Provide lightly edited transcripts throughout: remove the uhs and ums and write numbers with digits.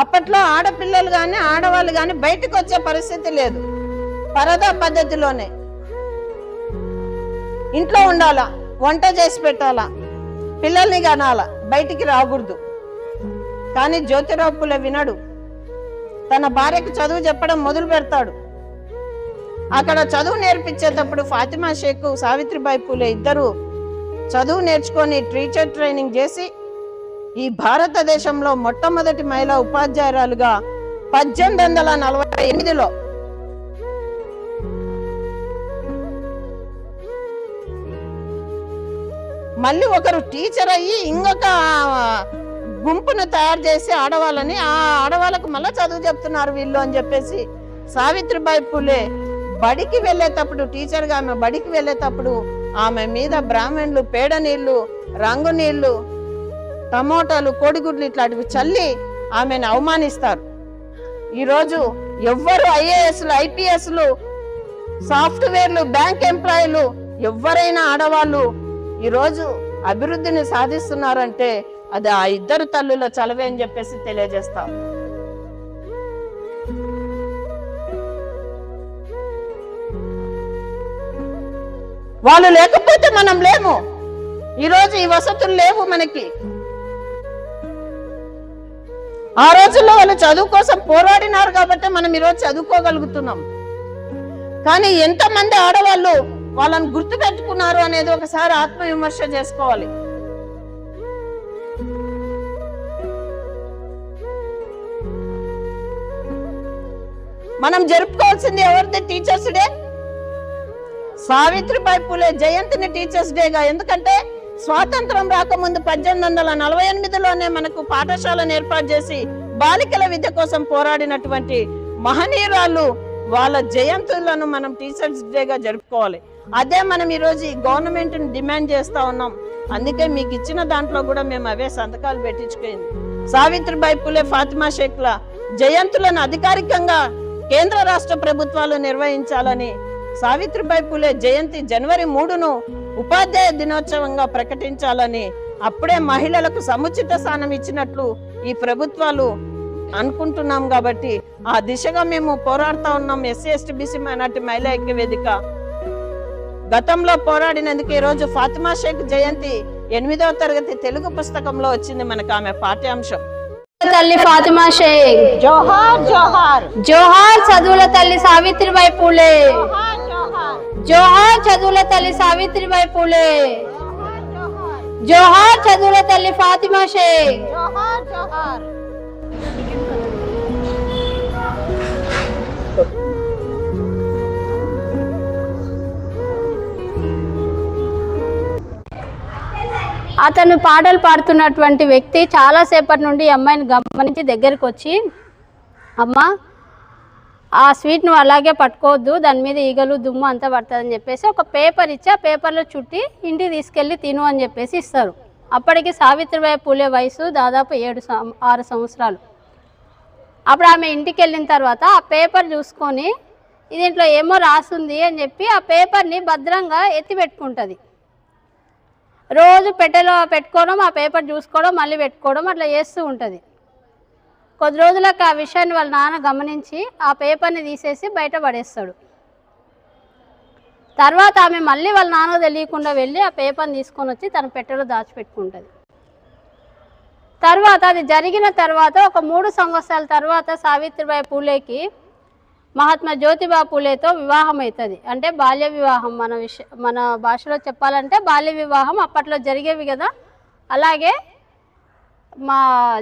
అప్పట్లో ఆడపిల్లలు కానీ ఆడవాళ్ళు కానీ బయటకు వచ్చే పరిస్థితి లేదు. పరదా పద్ధతిలోనే ఇంట్లో ఉండాలా, వంట చేసి పెట్టాలా, పిల్లల్ని కనాలా, బయటికి రాకూడదు. కానీ జ్యోతిరావు పూలే వినడు. తన భార్యకు చదువు చెప్పడం మొదలు పెడతాడు. అక్కడ చదువు నేర్పించేటప్పుడు ఫాతిమా షేక్, సావిత్రిబాయి పూలే ఇద్దరు చదువు నేర్చుకొని టీచర్ ట్రైనింగ్ చేసి ఈ భారతదేశంలో మొట్టమొదటి మహిళా ఉపాధ్యాయురాలుగా 1848లో మళ్ళీ ఒకరు టీచర్ అయ్యి ఇంకొక గుంపును తయారు చేసి ఆడవాళ్ళని, ఆ ఆడవాళ్ళకు మళ్ళీ చదువు చెప్తున్నారు వీళ్ళు అని చెప్పేసి సావిత్రిబాయి పూలే బడికి వెళ్ళేటప్పుడు, టీచర్గా ఆమె బడికి వెళ్ళేటప్పుడు ఆమె మీద బ్రాహ్మణులు పేడ నీళ్లు, రంగు నీళ్లు, టమోటాలు, కోడిగుడ్లు ఇట్లాంటివి చల్లి ఆమెను అవమానిస్తారు. ఈరోజు ఎవ్వరు ఐఏఎస్లు, ఐపీఎస్లు, సాఫ్ట్వేర్లు, బ్యాంక్ ఎంప్లాయీలు ఎవరైనా ఆడవాళ్ళు ఈరోజు అభివృద్ధిని సాధిస్తున్నారంటే అది ఆ ఇద్దరు తల్లుల చలవే అని చెప్పేసి తెలియజేస్తాం. వాళ్ళు లేకపోతే మనం లేము. ఈరోజు ఈ వసతులు లేవు మనకి. ఆ రోజుల్లో వాళ్ళు చదువు కోసం పోరాడినారు కాబట్టి మనం ఈరోజు చదువుకోగలుగుతున్నాం. కానీ ఎంతమంది ఆడవాళ్ళు వాళ్ళని గుర్తు పెట్టుకున్నారు అనేది ఒకసారి ఆత్మవిమర్శ చేసుకోవాలి. మనం జరుపుకోవాల్సింది ఎవరిది? Teachers day. సావిత్రిబాయి పూలే జయంతిని టీచర్స్ డేగా. ఎందుకంటే స్వాతంత్రం రాకముందు 1848లోనే మనకు పాఠశాలను ఏర్పాటు చేసి బాలికల విద్య కోసం పోరాడినటువంటి మహనీయురాళ్ళు వాళ్ళ జయంతులను మనం టీచర్స్ డేగా జరుపుకోవాలి. అదే మనం ఈరోజు ఈ గవర్నమెంట్ డిమాండ్ చేస్తా ఉన్నాం. అందుకే మీకు ఇచ్చిన దాంట్లో కూడా మేము అవే సంతకాలు పెట్టించుకుంది. సావిత్రిబాయి పూలే, ఫాతిమా షేక్ల జయంతులను అధికారికంగా కేంద్ర రాష్ట్ర ప్రభుత్వాలు నిర్వహించాలని, సావిత్రిబాయి పూలే జయంతి జనవరి 3ను ఉపాధ్యాయ దినోత్సవంగా ప్రకటించాలని, అప్పుడే మహిళలకు సముచిత స్థానం ఇచ్చినట్లు ఈ ప్రభుత్వాలు అనుకుంటున్నాం. కాబట్టి ఆ దిశగా మేము పోరాడుతా ఉన్నాం. ఎస్సీ ఎస్టీ బీసీ మైనార్టీ మహిళా ఐక్య వేదిక గతంలో పోరాడినందుకు ఈరోజు ఫాతిమా షేక్ జయంతి 8వ తరగతి తెలుగు పుస్తకంలో వచ్చింది మనకు ఆమె పాఠ్యాంశం. తల్లి ఫాతిమా షేక్ జోహార్ జోహార్. జోహార్ చదువుల తల్లి సావిత్రిబాయి పూలే. జోహార్ చదువుల తల్లి సావిత్రిబాయి పూలే. జోహార్ చదువుల తల్లి ఫాతిమా షేక్. జోహార్ జోహార్. అతను పాటలు పాడుతున్నటువంటి వ్యక్తి చాలాసేపటి నుండి అమ్మాయిని గమనించి దగ్గరికి వచ్చి, అమ్మ ఆ స్వీట్ నువ్వు అలాగే పట్టుకోవద్దు, దాని మీద ఈగలు దుమ్ము అంతా పడుతుందని చెప్పేసి ఒక పేపర్ ఇచ్చి ఆ పేపర్లో చుట్టి ఇంటికి తీసుకెళ్ళి తిను అని చెప్పేసి ఇస్తారు. అప్పటికి సావిత్రిబాయి పూలే వయసు దాదాపు 6 సంవత్సరాలు. అప్పుడు ఆమె ఇంటికి వెళ్ళిన తర్వాత ఆ పేపర్ చూసుకొని దీంట్లో ఏమో రాసుంది అని చెప్పి ఆ పేపర్ని భద్రంగా ఎత్తి పెట్టుకుంటుంది. రోజు పెట్టెలో పెట్టుకోవడం, ఆ పేపర్ చూసుకోవడం, మళ్ళీ పెట్టుకోవడం అట్లా చేస్తూ ఉంటుంది. కొద్ది రోజులకు ఆ విషయాన్ని వాళ్ళ నాన్న గమనించి ఆ పేపర్ని తీసేసి బయట పడేస్తాడు. తర్వాత ఆమె మళ్ళీ వాళ్ళ నాన్న తెలియకుండా వెళ్ళి ఆ పేపర్ని తీసుకొని వచ్చి తన పెట్టెలో దాచిపెట్టుకుంటుంది. తర్వాత అది జరిగిన తర్వాత ఒక 3 సంవత్సరాల తర్వాత సావిత్రిబాయి పూలేకి మహాత్మా జ్యోతిబా పూలేతో వివాహం అవుతుంది. అంటే బాల్య వివాహం. మన భాషలో చెప్పాలంటే బాల్య వివాహం అప్పట్లో జరిగేవి కదా. అలాగే మా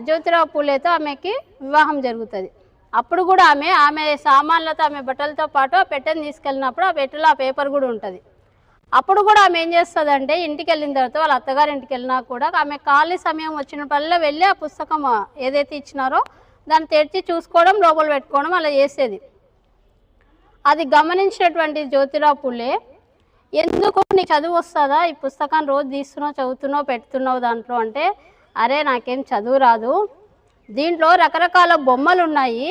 జ్యోతిరావు పూలేతో ఆమెకి వివాహం జరుగుతుంది. అప్పుడు కూడా ఆమె సామాన్లతో, ఆమె బట్టలతో పాటు ఆ పెట్టెని తీసుకెళ్ళినప్పుడు ఆ పెట్టెలో ఆ పేపర్ కూడా ఉంటుంది. అప్పుడు కూడా ఆమె ఏం చేస్తుందంటే ఇంటికి వెళ్ళిన తర్వాత వాళ్ళ అత్తగారి ఇంటికి వెళ్ళినా కూడా ఆమె ఖాళీ సమయం వచ్చినప్పుడల్లా వెళ్ళి ఆ పుస్తకం ఏదైతే ఇచ్చినారో దాన్ని తెరిచి చూసుకోవడం, లోపల పెట్టుకోవడం అలా చేసేది. అది గమనించినటువంటి జ్యోతిరావు పూలే, ఎందుకు నీకు చదువు వస్తుందా, ఈ పుస్తకాన్ని రోజు తీస్తున్నావు, చదువుతున్నావు, పెడుతున్నావు దాంట్లో అంటే, అరే నాకేం చదువు రాదు, దీంట్లో రకరకాల బొమ్మలు ఉన్నాయి,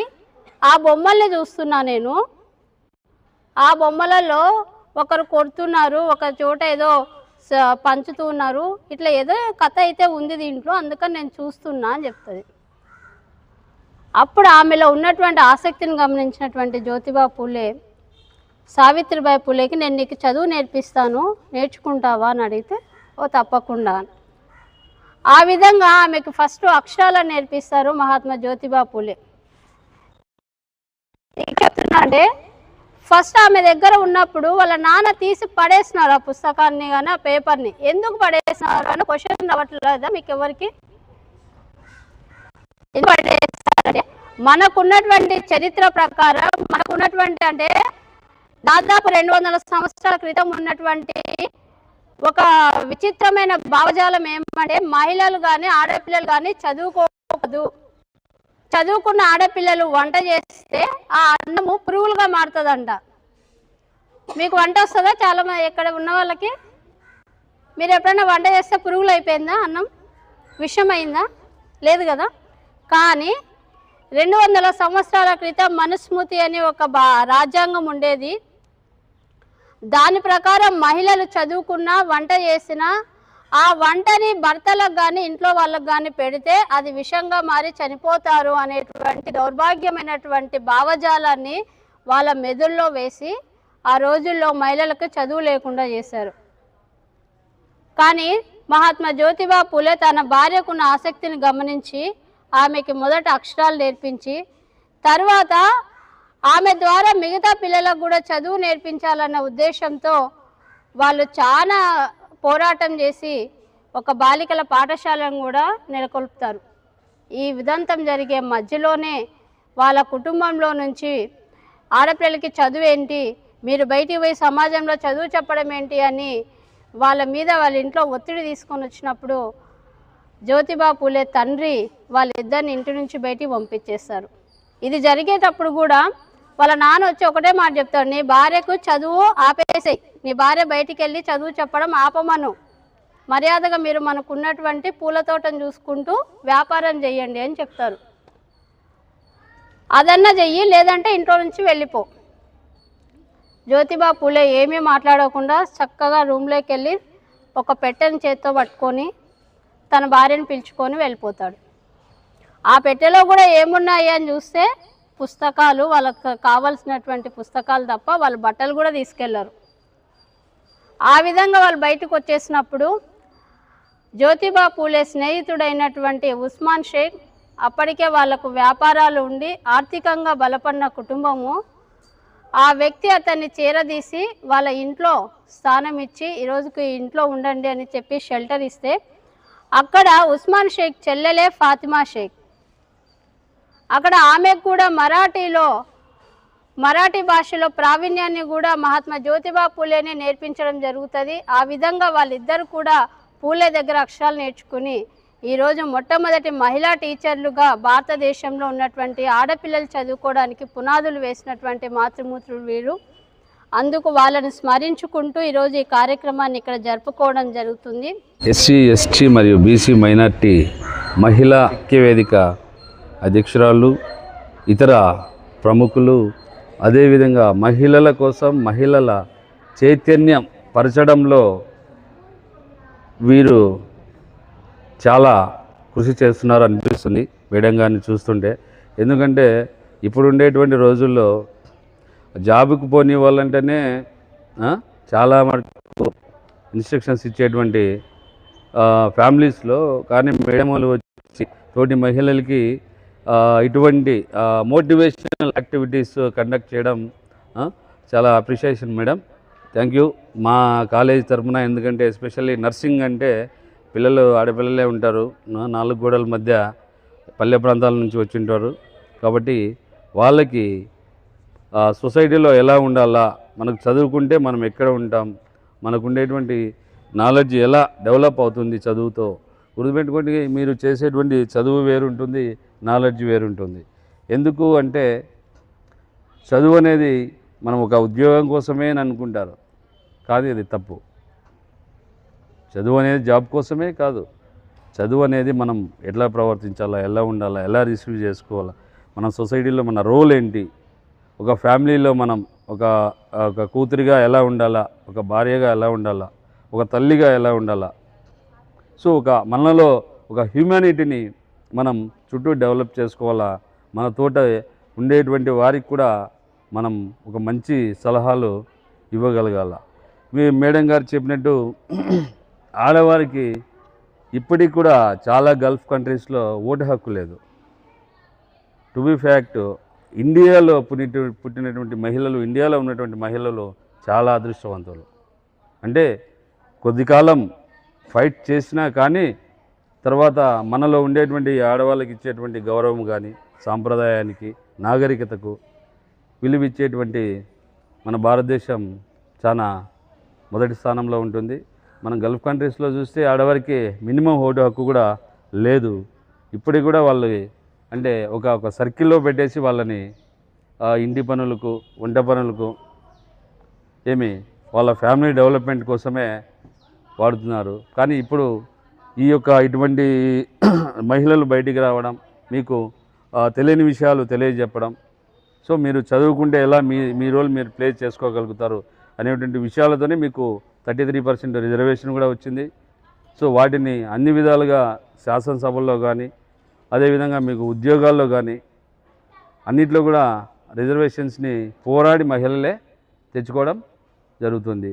ఆ బొమ్మల్ని చూస్తున్నా నేను, ఆ బొమ్మలలో ఒకరు కొడుతున్నారు, ఒక చోట ఏదో పంచుతూ ఉన్నారు, ఇట్లా ఏదో కథ అయితే ఉంది దీంట్లో, అందుకని నేను చూస్తున్నా అని చెప్తుంది. అప్పుడు ఆమెలో ఉన్నటువంటి ఆసక్తిని గమనించినటువంటి జ్యోతిబా పూలే సావిత్రిబాయి పూలేకి నేను నీకు చదువు నేర్పిస్తాను, నేర్చుకుంటావా అని అడిగితే ఓ తప్పకుండా. ఆ విధంగా ఆమెకు ఫస్ట్ అక్షరాలను నేర్పిస్తారు మహాత్మా జ్యోతిబా పూలే. చెప్తున్నా అంటే ఫస్ట్ ఆమె దగ్గర ఉన్నప్పుడు వాళ్ళ నాన్న తీసి పడేసినారు ఆ పుస్తకాన్ని కానీ ఆ పేపర్ని. ఎందుకు పడేసినారు అని క్వశ్చన్ రావట్లేదా మీకు ఎవరికి? ఎందుకు పడేస్తారంటే మనకున్నటువంటి చరిత్ర ప్రకారం మనకున్నటువంటి అంటే దాదాపు 200 సంవత్సరాల క్రితం ఉన్నటువంటి ఒక విచిత్రమైన భావజాలం ఏమంటే మహిళలు కానీ ఆడపిల్లలు కానీ చదువుకోదు, చదువుకున్న ఆడపిల్లలు వంట చేస్తే ఆ అన్నము పురుగులుగా మారుతుందంట. మీకు వంట వస్తుందా? చాలా మంది ఎక్కడ ఉన్న వాళ్ళకి మీరు ఎప్పుడైనా వంట చేస్తే పురుగులు అయిపోయిందా? అన్నం విషమైందా? లేదు కదా. కానీ 200 సంవత్సరాల క్రితం మనుస్మృతి అని ఒక రాజ్యాంగం ఉండేది. దాని ప్రకారం మహిళలు చదువుకున్నా వంట చేసినా ఆ వంటని భర్తలకు కానీ ఇంట్లో వాళ్ళకు కానీ పెడితే అది విషంగా మారి చనిపోతారు అనేటువంటి దౌర్భాగ్యమైనటువంటి భావజాలాన్ని వాళ్ళ మెదుల్లో వేసి ఆ రోజుల్లో మహిళలకు చదువు లేకుండా చేశారు. కానీ మహాత్మా జ్యోతిబా పూలే తన భార్యకున్న ఆసక్తిని గమనించి ఆమెకి మొదట అక్షరాలు నేర్పించి తర్వాత ఆమె ద్వారా మిగతా పిల్లలకు కూడా చదువు నేర్పించాలన్న ఉద్దేశంతో వాళ్ళు చాలా పోరాటం చేసి ఒక బాలికల పాఠశాలను కూడా నెలకొల్పుతారు. ఈ విదంతం జరిగే మధ్యలోనే వాళ్ళ కుటుంబంలో నుంచి ఆడపిల్లలకి చదువు ఏంటి, మీరు బయటికి పోయి సమాజంలో చదువు చెప్పడం ఏంటి అని వాళ్ళ మీద వాళ్ళ ఇంట్లో ఒత్తిడి తీసుకొని వచ్చినప్పుడు జ్యోతిబా పూలే తండ్రి వాళ్ళిద్దరిని ఇంటి నుంచి బయటికి పంపించేస్తారు. ఇది జరిగేటప్పుడు కూడా వాళ్ళ నాన్న వచ్చి ఒకటే మాట చెప్తాడు, నీ భార్యకు చదువు ఆపేసేయి, నీ భార్య బయటికి వెళ్ళి చదువు చెప్పడం ఆపమను, మర్యాదగా మీరు మనకున్నటువంటి పూల తోటను చూసుకుంటూ వ్యాపారం చేయండి అని చెప్తారు. అదన్నా చెయ్యి, లేదంటే ఇంట్లో నుంచి వెళ్ళిపో. జ్యోతిబా పూలే ఏమీ మాట్లాడకుండా చక్కగా రూమ్లోకి వెళ్ళి ఒక పెట్టెని చేత్తో పట్టుకొని తన భార్యను పిలుచుకొని వెళ్ళిపోతాడు. ఆ పెట్టెలో కూడా ఏమున్నాయి అని చూస్తే పుస్తకాలు, వాళ్ళకు కావాల్సినటువంటి పుస్తకాలు తప్ప వాళ్ళ బట్టలు కూడా తీసుకెళ్లరు. ఆ విధంగా వాళ్ళు బయటకు వచ్చేసినప్పుడు జ్యోతిబా పూలే స్నేహితుడైనటువంటి ఉస్మాన్ షేక్, అప్పటికే వాళ్లకు వ్యాపారాలు ఉండి ఆర్థికంగా బలపడిన కుటుంబము, ఆ వ్యక్తి అతన్ని చేరదీసి వాళ్ళ ఇంట్లో స్థానం ఇచ్చి ఈరోజుకి ఇంట్లో ఉండండి అని చెప్పి షెల్టర్ ఇస్తే అక్కడ ఉస్మాన్ షేక్ చెల్లెలే ఫాతిమా షేక్. అక్కడ ఆమెకు కూడా మరాఠీ భాషలో ప్రావీణ్యాన్ని కూడా మహాత్మా జ్యోతిబా పూలేనే నేర్పించడం జరుగుతుంది. ఆ విధంగా వాళ్ళిద్దరు కూడా పూలే దగ్గర అక్షరాలు నేర్చుకుని ఈరోజు మొట్టమొదటి మహిళా టీచర్లుగా భారతదేశంలో ఉన్నటువంటి ఆడపిల్లలు చదువుకోవడానికి పునాదులు వేసినటువంటి మాతృమూర్తులు వీరు. అందుకు వాళ్ళని స్మరించుకుంటూ ఈరోజు ఈ కార్యక్రమాన్ని ఇక్కడ జరుపుకోవడం జరుగుతుంది. ఎస్సీ, ఎస్టీ మరియు బీసీ మైనార్టీ మహిళా ఐక్యవేదిక అధ్యక్షురాలు, ఇతర ప్రముఖులు, అదేవిధంగా మహిళల కోసం మహిళల చైతన్యం పరచడంలో వీరు చాలా కృషి చేస్తున్నారు అనిపిస్తుంది మేడం గారిని చూస్తుంటే. ఎందుకంటే ఇప్పుడు ఉండేటువంటి రోజుల్లో జాబుకు పోని వాళ్ళంటేనే చాలా మటుకు ఇన్స్ట్రక్షన్స్ ఇచ్చేటువంటి ఫ్యామిలీస్లో, కానీ మేడం వాళ్ళు వచ్చి తోటి మహిళలకి ఇటువంటి మోటివేషనల్ యాక్టివిటీస్ కండక్ట్ చేయడం చాలా అప్రిషియేషన్ మేడం. థ్యాంక్ యూ మా కాలేజ్ తరఫున. ఎందుకంటే ఎస్పెషల్లీ నర్సింగ్ అంటే పిల్లలు ఆడపిల్లలే ఉంటారు, 4 గోడల మధ్య పల్లె ప్రాంతాల నుంచి వచ్చి ఉంటారు. కాబట్టి వాళ్ళకి సొసైటీలో ఎలా ఉండాలా, మనకు చదువుకుంటే మనం ఎక్కడ ఉంటాం, మనకు ఉండేటువంటి నాలెడ్జ్ ఎలా డెవలప్ అవుతుంది చదువుతో. గుర్తుపెట్టుకోండి, మీరు చేసేటువంటి చదువు వేరుంటుంది, నాలెడ్జ్ వేరుంటుంది. ఎందుకు అంటే చదువు అనేది మనం ఒక ఉద్యోగం కోసమే అని అనుకుంటారు, కానీ అది తప్పు. చదువు అనేది జాబ్ కోసమే కాదు. చదువు అనేది మనం ఎట్లా ప్రవర్తించాలా, ఎలా ఉండాలా, ఎలా రిసీవ్ చేసుకోవాలా, మన సొసైటీలో మన రోల్ ఏంటి, ఒక ఫ్యామిలీలో మనం ఒక కూతురిగా ఎలా ఉండాలా, ఒక భార్యగా ఎలా ఉండాలా, ఒక తల్లిగా ఎలా ఉండాలా. సో మనలో ఒక హ్యూమానిటీని మనం చుట్టూ డెవలప్ చేసుకోవాలా. మన తోట ఉండేటువంటి వారికి కూడా మనం ఒక మంచి సలహాలు ఇవ్వగలగాల. మేడం గారు చెప్పినట్టు ఆడవారికి ఇప్పటికి కూడా చాలా గల్ఫ్ కంట్రీస్లో ఓటు హక్కు లేదు. టు బి ఫ్యాక్ట్, ఇండియాలో పుట్టినటువంటి మహిళలు, ఇండియాలో ఉన్నటువంటి మహిళలు చాలా అదృష్టవంతులు. అంటే కొద్ది కాలం ఫైట్ చేసినా కానీ తర్వాత మనలో ఉండేటువంటి ఆడవాళ్ళకి ఇచ్చేటువంటి గౌరవం కానీ, సాంప్రదాయానికి, నాగరికతకు విలువిచ్చేటువంటి మన భారతదేశం చాలా మొదటి స్థానంలో ఉంటుంది. మనం గల్ఫ్ కంట్రీస్లో చూస్తే ఆడవారికి మినిమం ఓటు హక్కు కూడా లేదు. ఇప్పటికి కూడా వాళ్ళు అంటే ఒక సర్కిల్లో పెట్టేసి వాళ్ళని ఇంటి పనులకు, వంట పనులకు, వాళ్ళ ఫ్యామిలీ డెవలప్మెంట్ కోసమే వాడుతున్నారు. కానీ ఇప్పుడు ఇటువంటి మహిళలు బయటికి రావడం, మీకు తెలియని విషయాలు తెలియజెప్పడం, సో మీరు చదువుకుంటే ఎలా మీ రోల్ మీరు ప్లే చేసుకోగలుగుతారు అనేటువంటి విషయాలతోనే మీకు 33% రిజర్వేషన్ కూడా వచ్చింది. సో వాటిని అన్ని విధాలుగా శాసనసభల్లో కానీ, అదేవిధంగా మీకు ఉద్యోగాల్లో కానీ అన్నిట్లో కూడా రిజర్వేషన్స్ని పోరాడి మహిళలే తెచ్చుకోవడం జరుగుతుంది.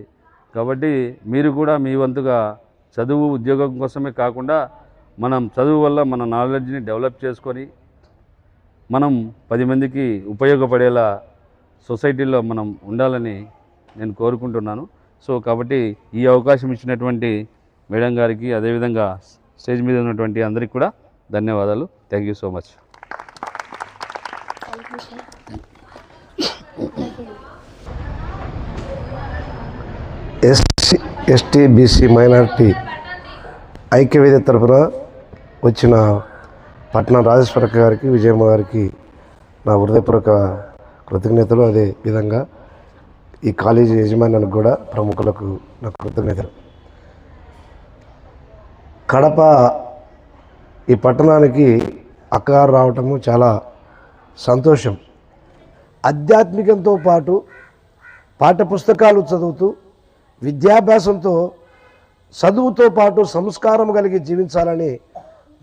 కాబట్టి మీరు కూడా మీ వంతుగా చదువు, ఉద్యోగం కోసమే కాకుండా మనం చదువు వల్ల మన నాలెడ్జ్ని డెవలప్ చేసుకొని మనం 10 మందికి ఉపయోగపడేలా సొసైటీలో మనం ఉండాలని నేను కోరుకుంటున్నాను. సో కాబట్టి ఈ అవకాశం ఇచ్చినటువంటి మేడం గారికి, అదేవిధంగా స్టేజ్ మీద ఉన్నటువంటి అందరికీ కూడా ధన్యవాదాలు. Thank you so much. ST BC minority ఐక్యవేదిక తరఫున వచ్చిన పట్నం రాజేశ్వర గారికి, విజయమ్మ గారికి నా హృదయపూర్వక కృతజ్ఞతలు. అదే విధంగా ఈ కాలేజీ యజమానికి కూడా, ప్రముఖులకు నా కృతజ్ఞతలు. కడప ఈ పట్టణానికి అక్కగారు రావటము చాలా సంతోషం. ఆధ్యాత్మికంతో పాటు పాఠ్యపుస్తకాలు చదువుతూ, విద్యాభ్యాసంతో, చదువుతో పాటు సంస్కారం కలిగి జీవించాలని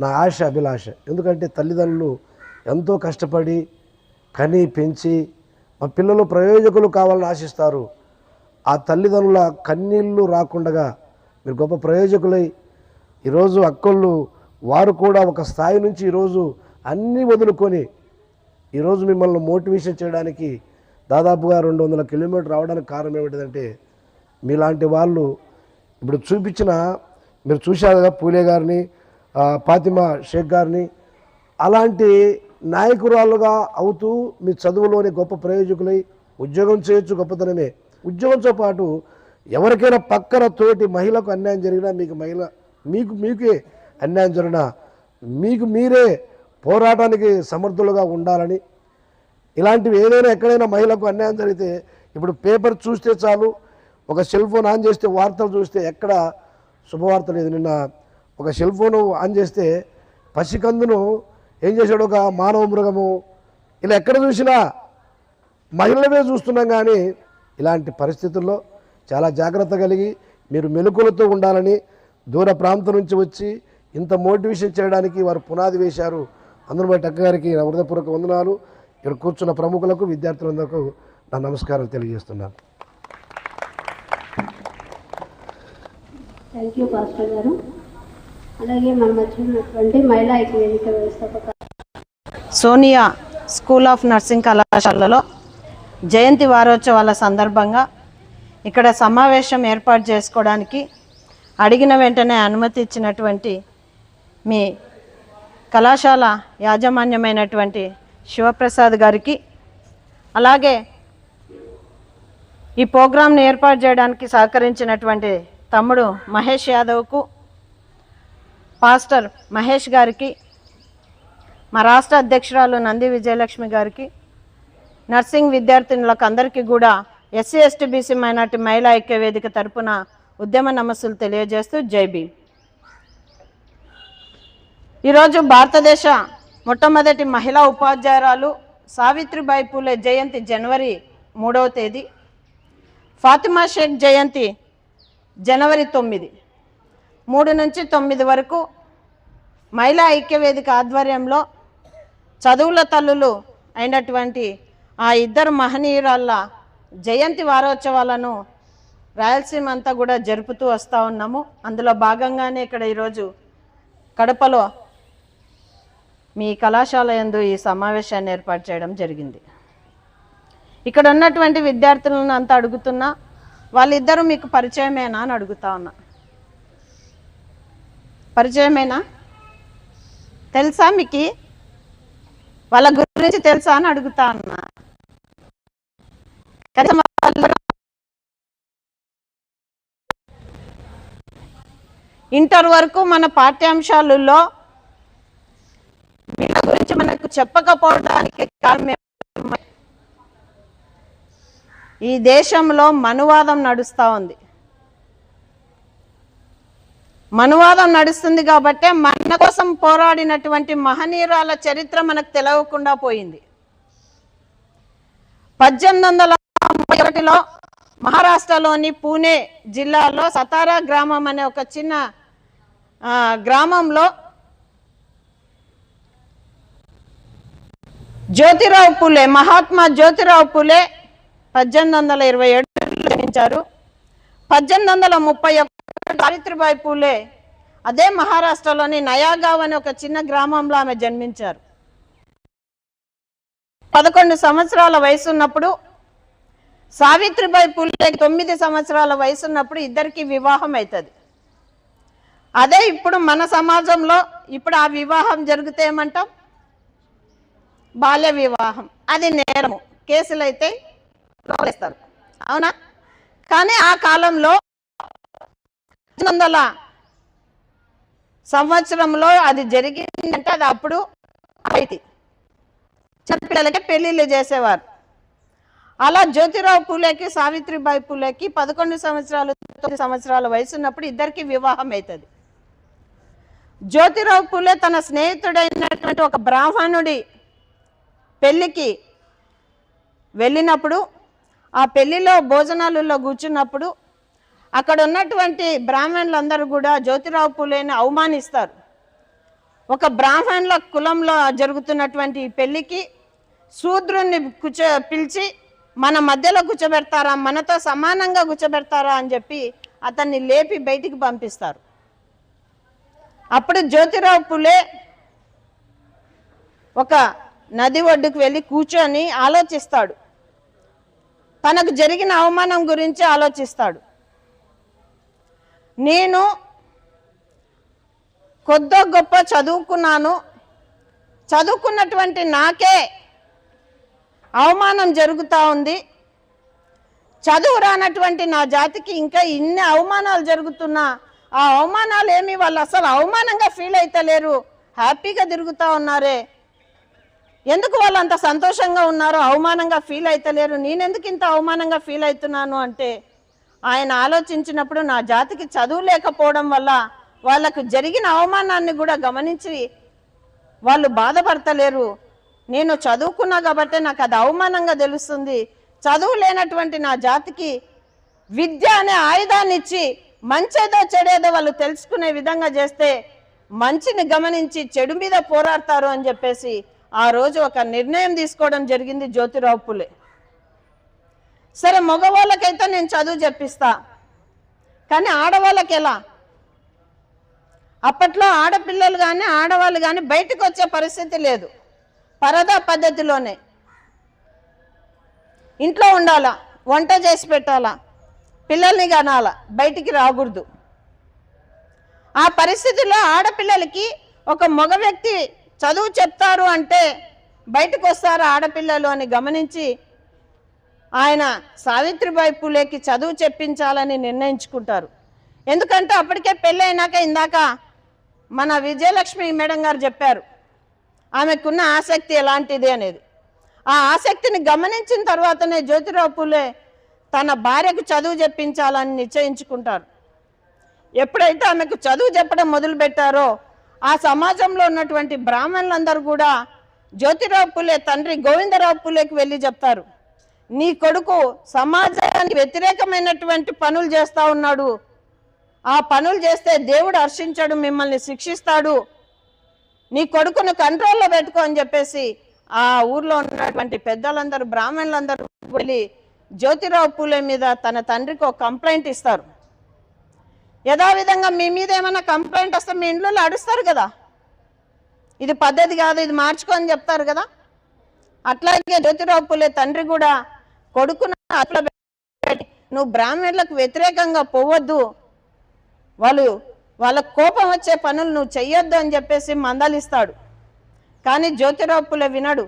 నా ఆశ, అభిలాష. ఎందుకంటే తల్లిదండ్రులు ఎంతో కష్టపడి కని పెంచి మా పిల్లలు ప్రయోజకులు కావాలని ఆశిస్తారు. ఆ తల్లిదండ్రుల కన్నీళ్ళు రాకుండా మీరు గొప్ప ప్రయోజకులై ఈరోజు అక్కళ్ళు వారు కూడా ఒక స్థాయి నుంచి ఈరోజు అన్నీ వదులుకొని ఈరోజు మిమ్మల్ని మోటివేషన్ చేయడానికి దాదాపుగా 200 కిలోమీటర్లు రావడానికి కారణం ఏమిటంటే మీలాంటి వాళ్ళు ఇప్పుడు చూపించిన, మీరు చూశారు కదా పూలే గారిని, ఫాతిమా షేక్ గారిని, అలాంటి నాయకురాలుగా అవుతూ మీ చదువులోని గొప్ప ప్రయోజకులై ఉద్యోగం చేయొచ్చు, గొప్పతనమే. ఉద్యోగంతో పాటు ఎవరికైనా పక్కన తోటి మహిళకు అన్యాయం జరిగినా, మీకే అన్యాయం జరిగినా మీకు మీరే పోరాటానికి సమర్థులుగా ఉండాలని, ఇలాంటివి ఏదైనా ఎక్కడైనా మహిళకు అన్యాయం జరిగితే ఇప్పుడు పేపర్ చూస్తే చాలు, ఒక సెల్ ఫోన్ ఆన్ చేస్తే వార్తలు చూస్తే ఎక్కడ శుభవార్త లేదు. నిన్న ఒక సెల్ ఫోన్ ఆన్ చేస్తే పసికందును ఏం చేశాడు ఒక మానవ మృగము, ఇలా ఎక్కడ చూసినా మహిళలమే చూస్తున్నాం. కానీ ఇలాంటి పరిస్థితుల్లో చాలా జాగ్రత్త కలిగి మీరు మెలకువలతో ఉండాలని దూర ప్రాంతం నుంచి వచ్చి ఇంత మోటివేషన్ చేయడానికి వారు పునాది వేశారు. అందరూ బట్టి అక్కగారికి నా హృదయపూర్వక వందనాలు. ఇక్కడ కూర్చున్న ప్రముఖులకు, విద్యార్థులందరికీ నా నమస్కారాలు తెలియజేస్తున్నాను. థ్యాంక్ యూ పాస్టర్ గారు. అలాగే మనం వచ్చినటువంటి మహిళా ఐక్యవేదిక వ్యవస్థాపక సోనియా స్కూల్ ఆఫ్ నర్సింగ్ కళాశాలలో జయంతి వారోత్సవాల సందర్భంగా ఇక్కడ సమావేశం ఏర్పాటు చేసుకోవడానికి అడిగిన వెంటనే అనుమతి ఇచ్చినటువంటి మీ కళాశాల యాజమాన్యమైనటువంటి శివప్రసాద్ గారికి, అలాగే ఈ ప్రోగ్రాంను ఏర్పాటు చేయడానికి సహకరించినటువంటి తమ్ముడు మహేష్ యాదవ్కు, పాస్టర్ మహేష్ గారికి, మా రాష్ట్ర అధ్యక్షురాలు నంది విజయలక్ష్మి గారికి, నర్సింగ్ విద్యార్థినులకు అందరికీ కూడా ఎస్సీ ఎస్టీ బీసీ మైనార్టీ మహిళా ఐక్యవేదిక తరపున ఉద్యమ నమస్సులు తెలియజేస్తూ జై భీమ్. ఈరోజు భారతదేశ మొట్టమొదటి మహిళా ఉపాధ్యాయురాలు సావిత్రిబాయి పూలే జయంతి జనవరి 3వ తేదీ, ఫాతిమా షేక్ జయంతి జనవరి 9. 3 నుంచి 9 వరకు మహిళా ఐక్యవేదిక ఆధ్వర్యంలో చదువుల తల్లులు అయినటువంటి ఆ ఇద్దరు మహనీయురాళ్ళ జయంతి వారోత్సవాలను రాయలసీమ అంతా కూడా జరుపుతూ వస్తూ ఉన్నాము. అందులో భాగంగానే ఇక్కడ ఈరోజు కడపలో మీ కళాశాల యందు ఈ సమావేశాన్ని ఏర్పాటు చేయడం జరిగింది. ఇక్కడ ఉన్నటువంటి విద్యార్థులను అంతా అడుగుతున్నా, వాళ్ళిద్దరూ మీకు పరిచయమేనా అని అడుగుతా ఉన్నా. పరిచయమేనా? తెలుసా మీకు? వాళ్ళ గురించి తెలుసా అని అడుగుతా ఉన్నా. ఇంటర్ వరకు మన పాఠ్యాంశాలలో వీళ్ళ గురించి మనకు చెప్పకపోవడానికి కారణం, ఈ దేశంలో మనువాదం నడుస్తూ ఉంది. మనువాదం నడుస్తుంది కాబట్టే మన కోసం పోరాడినటువంటి మహనీయురాల చరిత్ర మనకు తెలియకుండా పోయింది. 1831లో మహారాష్ట్రలోని పూణే జిల్లాలో సతారా గ్రామం అనే ఒక చిన్న గ్రామంలో జ్యోతిరావు పూలే, మహాత్మా జ్యోతిరావు పూలే 1827 జన్మించారు. 1831 సావిత్రిబాయి పూలే అదే మహారాష్ట్రలోని నయాగావ్ అనే ఒక చిన్న గ్రామంలో ఆమె జన్మించారు. 11 సంవత్సరాల వయసు ఉన్నప్పుడు, సావిత్రిబాయి పూలే 9 సంవత్సరాల వయసు ఉన్నప్పుడు ఇద్దరికి వివాహం అవుతుంది. అదే ఇప్పుడు మన సమాజంలో ఇప్పుడు ఆ వివాహం జరిగితే ఏమంటాం? బాల్య వివాహం. అది నేరము, కేసులు అయితే వేస్తారు, అవునా? కానీ ఆ కాలంలో 1900 సంవత్సరంలో అది జరిగిందంటే అది అప్పుడు అయితే చిన్నపిల్లలకి పెళ్లిళ్ళు చేసేవారు. అలా జ్యోతిరావు పూలేకి సావిత్రిబాయి పూలేకి 11 సంవత్సరాలు 9 సంవత్సరాల వయసు ఉన్నప్పుడు ఇద్దరికి వివాహం అవుతుంది. జ్యోతిరావు పూలే తన స్నేహితుడైనటువంటి ఒక బ్రాహ్మణుడి పెళ్ళికి వెళ్ళినప్పుడు, ఆ పెళ్లిలో భోజనాలలో కూర్చున్నప్పుడు అక్కడ ఉన్నటువంటి బ్రాహ్మణులందరూ కూడా జ్యోతిరావు పూలేని అవమానిస్తారు. ఒక బ్రాహ్మణుల కులంలో జరుగుతున్నటువంటి పెళ్లికి శూద్రుణ్ణి పిలిచి మన మధ్యలో కూర్చోబెడతారా, మనతో సమానంగా కూర్చోబెడతారా అని చెప్పి అతన్ని లేపి బయటికి పంపిస్తారు. అప్పుడు జ్యోతిరావు పూలే ఒక నది ఒడ్డుకు వెళ్ళి కూర్చొని ఆలోచిస్తాడు. తనకు జరిగిన అవమానం గురించి ఆలోచిస్తాడు. నేను కొద్దో గొప్ప చదువుకున్నాను, చదువుకున్నటువంటి నాకే అవమానం జరుగుతూ ఉంది, చదువు రానటువంటి నా జాతికి ఇంకా ఇన్ని అవమానాలు జరుగుతున్నా ఆ అవమానాలు ఏమి వాళ్ళు అసలు అవమానంగా ఫీల్ అవుతలేరు, హ్యాపీగా తిరుగుతూ ఉన్నారే, ఎందుకు వాళ్ళు అంత సంతోషంగా ఉన్నారు, అవమానంగా ఫీల్ అవుతలేరు, నేనెందుకు ఇంత అవమానంగా ఫీల్ అవుతున్నాను అంటే ఆయన ఆలోచించినప్పుడు నా జాతికి చదువు లేకపోవడం వల్ల వాళ్ళకు జరిగిన అవమానాన్ని కూడా గమనించి వాళ్ళు బాధపడతలేరు, నేను చదువుకున్నా కాబట్టి నాకు అది అవమానంగా తెలుస్తుంది, చదువు లేనటువంటి నా జాతికి విద్య అనే ఆయుధాన్ని ఇచ్చి మంచేదో చెడేదో వాళ్ళు తెలుసుకునే విధంగా చేస్తే మంచిని గమనించి చెడు మీద పోరాడతారు అని చెప్పేసి ఆ రోజు ఒక నిర్ణయం తీసుకోవడం జరిగింది జ్యోతిరావు పూలే. సరే, మగవాళ్ళకైతే నేను చదువు చెప్పిస్తా, కానీ ఆడవాళ్ళకి ఎలా? అప్పట్లో ఆడపిల్లలు కానీ ఆడవాళ్ళు కానీ బయటకు వచ్చే పరిస్థితి లేదు, పరదా పద్ధతిలోనే ఇంట్లో ఉండాలా, వంట చేసి పెట్టాలా, పిల్లల్ని కనాలా, బయటికి రాకూడదు. ఆ పరిస్థితిలో ఆడపిల్లలకి ఒక మగ వ్యక్తి చదువు చెప్తారు అంటే బయటకు వస్తారు ఆడపిల్లలు అని గమనించి ఆయన సావిత్రిబాయి పూలేకి చదువు చెప్పించాలని నిర్ణయించుకుంటారు. ఎందుకంటే అప్పటికే పెళ్ళైనాక ఇందాక మన విజయలక్ష్మి మేడం గారు చెప్పారు ఆమెకున్న ఆసక్తి ఎలాంటిది అనేది. ఆ ఆసక్తిని గమనించిన తర్వాతనే జ్యోతిరావు పూలే తన భార్యకు చదువు చెప్పించాలని నిశ్చయించుకుంటారు. ఎప్పుడైతే ఆమెకు చదువు చెప్పడం మొదలుపెట్టారో ఆ సమాజంలో ఉన్నటువంటి బ్రాహ్మణులందరూ కూడా జ్యోతిరావు పూలే తండ్రి గోవిందరావు పూలేకి వెళ్ళి చెప్తారు, నీ కొడుకు సమాజానికి వ్యతిరేకమైనటువంటి పనులు చేస్తూ ఉన్నాడు, ఆ పనులు చేస్తే దేవుడు హర్షించడు, మిమ్మల్ని శిక్షిస్తాడు, నీ కొడుకును కంట్రోల్లో పెట్టుకో అని చెప్పేసి ఆ ఊర్లో ఉన్నటువంటి పెద్దలందరూ బ్రాహ్మణులందరూ వెళ్ళి జ్యోతిరావు పూలే మీద తన తండ్రికి ఒక కంప్లైంట్ ఇస్తారు. యథావిధంగా మీ మీద ఏమైనా కంప్లైంట్ వస్తే మీ ఇంట్లో అడుస్తారు కదా, ఇది పద్ధతి కాదు, ఇది మార్చుకో అని చెప్తారు కదా. అట్లాగే జ్యోతిరావు పూలే తండ్రి కూడా కొడుకును అట్లా పెట్టి నువ్వు బ్రాహ్మణులకు వ్యతిరేకంగా పోవద్దు, వాళ్ళ కోపం వచ్చే పనులు నువ్వు చెయ్యొద్దు అని చెప్పేసి మందలిస్తాడు. కానీ జ్యోతిరావు పూలే వినడు.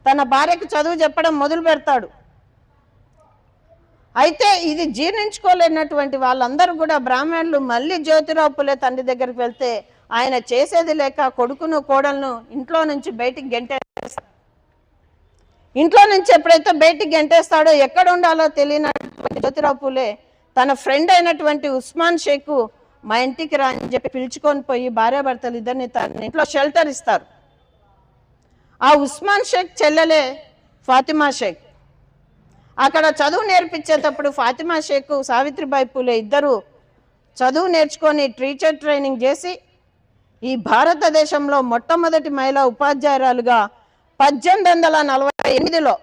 తన భార్యకు చదువు చెప్పడం మొదలు పెడతాడు. అయితే ఇది జీర్ణించుకోలేనటువంటి వాళ్ళందరూ కూడా బ్రాహ్మణులు మళ్ళీ జ్యోతిరావు పూలే తండ్రి దగ్గరికి వెళ్తే ఆయన చేసేది లేక కొడుకును కోడలను ఇంట్లో నుంచి బయటికి గెంటేస్తాడు. ఇంట్లో నుంచి ఎప్పుడైతే బయటికి గెంటేస్తాడో ఎక్కడ ఉండాలో తెలియనటువంటి జ్యోతిరావు పూలే తన ఫ్రెండ్ అయినటువంటి ఉస్మాన్ షేక్ మా ఇంటికి రా అని చెప్పి పిలుచుకొని పోయి భార్యాభర్తలు ఇద్దరిని తన ఇంట్లో షెల్టర్ ఇస్తారు. ఆ ఉస్మాన్ షేక్ చెల్లెలే ఫాతిమా షేక్. అక్కడ చదువు నేర్పించేటప్పుడు ఫాతిమా షేక్ సావిత్రిబాయి పూలే ఇద్దరు చదువు నేర్చుకొని టీచర్ ట్రైనింగ్ చేసి ఈ భారతదేశంలో మొట్టమొదటి మహిళా ఉపాధ్యాయురాలుగా 1848లో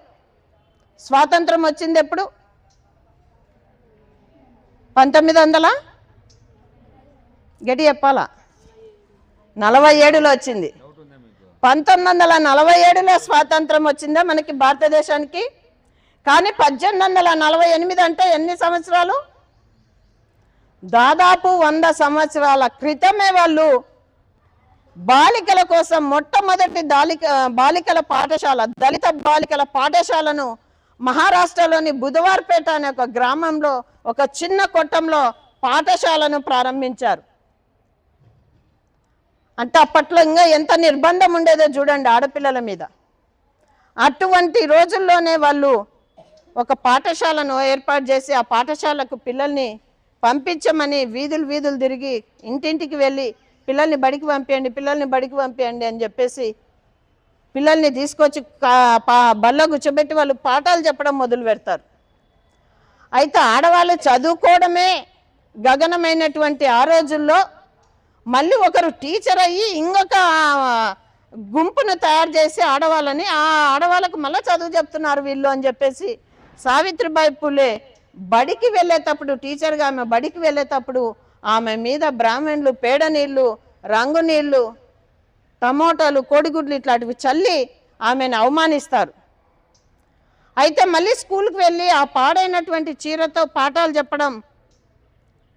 స్వాతంత్రం వచ్చింది. ఎప్పుడు 1900 గట్టి చెప్పాలా 47లో వచ్చింది. 1947లో స్వాతంత్రం వచ్చిందా మనకి భారతదేశానికి. కానీ 1848 అంటే ఎన్ని సంవత్సరాలు? దాదాపు 100 సంవత్సరాల క్రితమే వాళ్ళు బాలికల కోసం మొట్టమొదటి బాలికల పాఠశాల, దళిత బాలికల పాఠశాలను మహారాష్ట్రలోని బుధవార్పేట అనే ఒక గ్రామంలో ఒక చిన్న కొట్టంలో పాఠశాలను ప్రారంభించారు. అంటే అప్పట్లో ఇంకా ఎంత నిర్బంధం ఉండేదో చూడండి ఆడపిల్లల మీద. అటువంటి రోజుల్లోనే వాళ్ళు ఒక పాఠశాలను ఏర్పాటు చేసి ఆ పాఠశాలకు పిల్లల్ని పంపించమని వీధులు తిరిగి ఇంటింటికి వెళ్ళి పిల్లల్ని బడికి పంపించండి అని చెప్పేసి పిల్లల్ని తీసుకొచ్చి బల్ల కూర్చోబెట్టి వాళ్ళు పాఠాలు చెప్పడం మొదలు పెడతారు. అయితే ఆడవాళ్ళు చదువుకోవడమే గగనమైనటువంటి ఆ రోజుల్లో మళ్ళీ ఒకరు టీచర్ అయ్యి ఇంకొక గుంపును తయారు చేసి ఆడవాళ్ళని ఆ ఆడవాళ్ళకు మళ్ళీ చదువు చెప్తున్నారు వీళ్ళు అని చెప్పేసి సావిత్రిబాయి పూలే బడికి వెళ్ళేటప్పుడు, టీచర్గా ఆమె బడికి వెళ్ళేటప్పుడు ఆమె మీద బ్రాహ్మణులు పేడ నీళ్లు, రంగు నీళ్లు, టమోటాలు, కోడిగుడ్లు ఇట్లాంటివి చల్లి ఆమెను అవమానిస్తారు. అయితే మళ్ళీ స్కూల్కి వెళ్ళి ఆ పాడైనటువంటి చీరతో పాఠాలు చెప్పడం